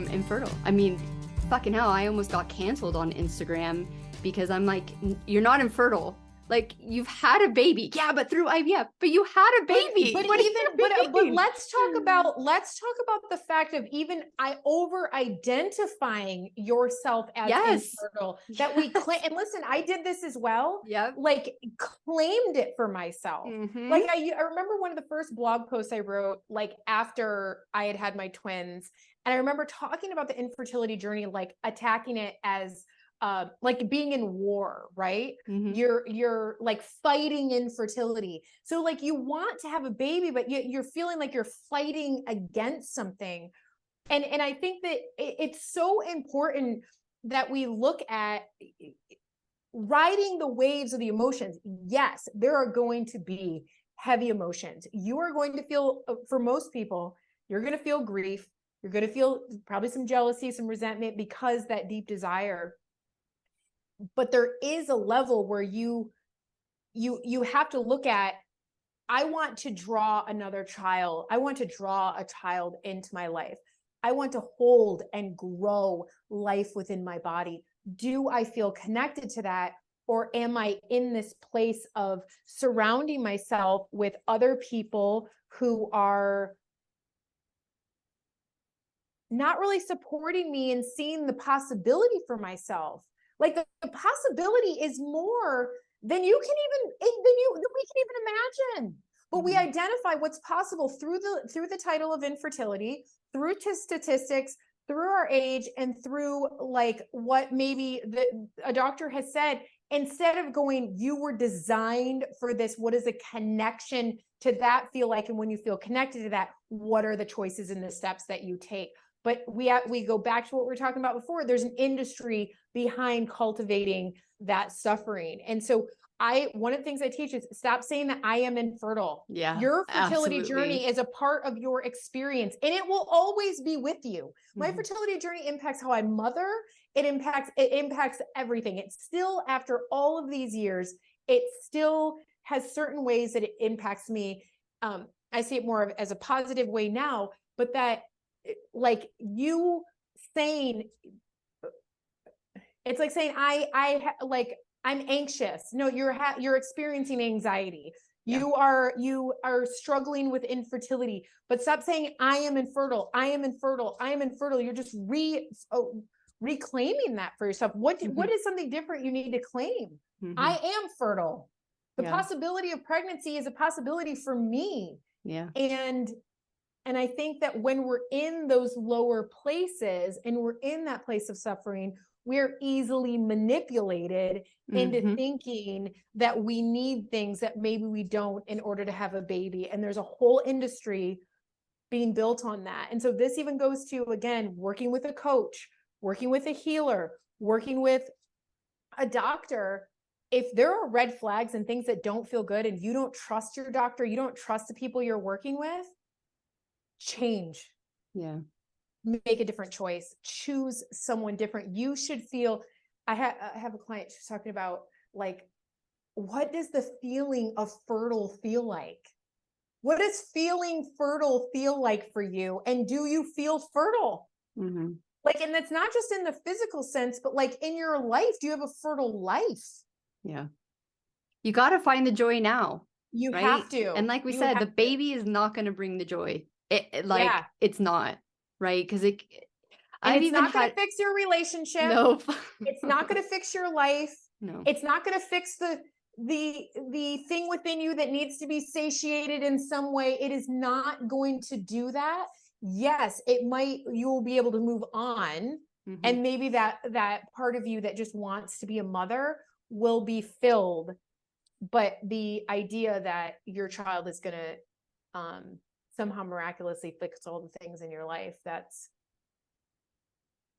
I'm infertile. I mean, fucking hell, I almost got canceled on Instagram because I'm like, you're not infertile. Like, you've had a baby. Yeah, but through IVF. But you had a baby. But let's talk about the fact of even over identifying yourself as infertile, that we claim. And listen, I did this as well. Yeah. Like, claimed it for myself. Like, I remember one of the first blog posts I wrote, like, after I had my twins. And I remember talking about the infertility journey, like attacking it as like being in war, right? You're like fighting infertility. So like you want to have a baby, but you're feeling like you're fighting against something. And I think that it's so important that we look at riding the waves of the emotions. Yes, there are going to be heavy emotions. You are going to feel, for most people, you're going to feel grief. You're going to feel probably some jealousy, some resentment, because that deep desire. But there is a level where you have to look at, I want to draw another child. I want to draw a child into my life. I want to hold and grow life within my body. Do I feel connected to that? Or am I in this place of surrounding myself with other people who are not really supporting me and seeing the possibility for myself? Like the possibility is more than we can even imagine. But we identify what's possible through the title of infertility, through statistics, through our age, and through like what maybe a doctor has said, instead of going, you were designed for this. What is a connection to that feel like? And when you feel connected to that, what are the choices and the steps that you take? But we go back to what we were talking about before. There's an industry behind cultivating that suffering. And so one of the things I teach is stop saying that I am infertile. Yeah, your fertility journey is a part of your experience, and it will always be with you. My fertility journey impacts how I mother. It impacts everything. It's still, after all of these years, it still has certain ways that it impacts me. I see it more of as a positive way now, but that, like, you saying, it's like saying I'm anxious. No, you're experiencing anxiety. You are struggling with infertility. But stop saying I am infertile. I am infertile. I am infertile. You're just reclaiming that for yourself. What is something different you need to claim? I am fertile. The possibility of pregnancy is a possibility for me. Yeah. And I think that when we're in those lower places and we're in that place of suffering, we're easily manipulated into thinking that we need things that maybe we don't in order to have a baby. And there's a whole industry being built on that. And so this even goes to, again, working with a coach, working with a healer, working with a doctor. If there are red flags and things that don't feel good, and you don't trust your doctor, you don't trust the people you're working with, change. Yeah. Make a different choice. Choose someone different. You should feel, I have a client, she's talking about, like, what does the feeling of fertile feel like? What does feeling fertile feel like for you? And do you feel fertile? Like, and that's not just in the physical sense, but like in your life, do you have a fertile life? Yeah. You got to find the joy now. You have to. And like we said, the baby is not going to bring the joy. It's not, right? Because it's not going to fix your relationship. Nope. It's not going to fix your life. No. It's not going to fix the thing within you that needs to be satiated in some way. It is not going to do that. Yes, you will be able to move on. And maybe that part of you that just wants to be a mother will be filled. But the idea that your child is going to somehow miraculously fix all the things in your life,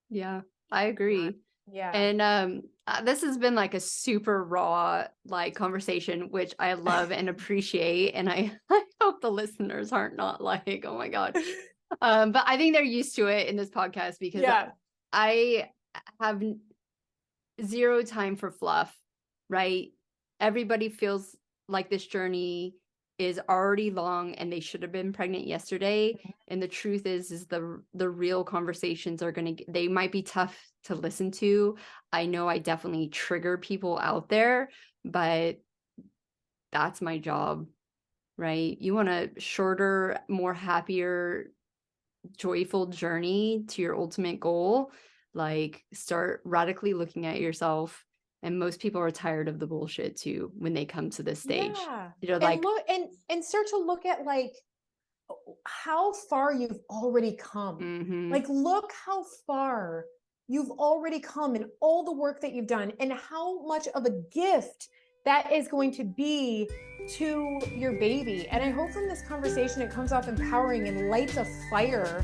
yeah, I agree. Yeah. And this has been like a super raw like conversation, which I love and appreciate. And I hope the listeners aren't not like, oh my God. But I think they're used to it in this podcast because I have zero time for fluff, right? Everybody feels like this journey is already long and they should have been pregnant yesterday. And the truth is the real conversations are they might be tough to listen to. I know I definitely trigger people out there, but that's my job, right? You want a shorter, more happier, joyful journey to your ultimate goal. Like, start radically looking at yourself. And most people are tired of the bullshit too when they come to this stage. Yeah. They're And like, look and start to look at like how far you've already come. Like, look how far you've already come and all the work that you've done and how much of a gift that is going to be to your baby. And I hope from this conversation, it comes off empowering and lights a fire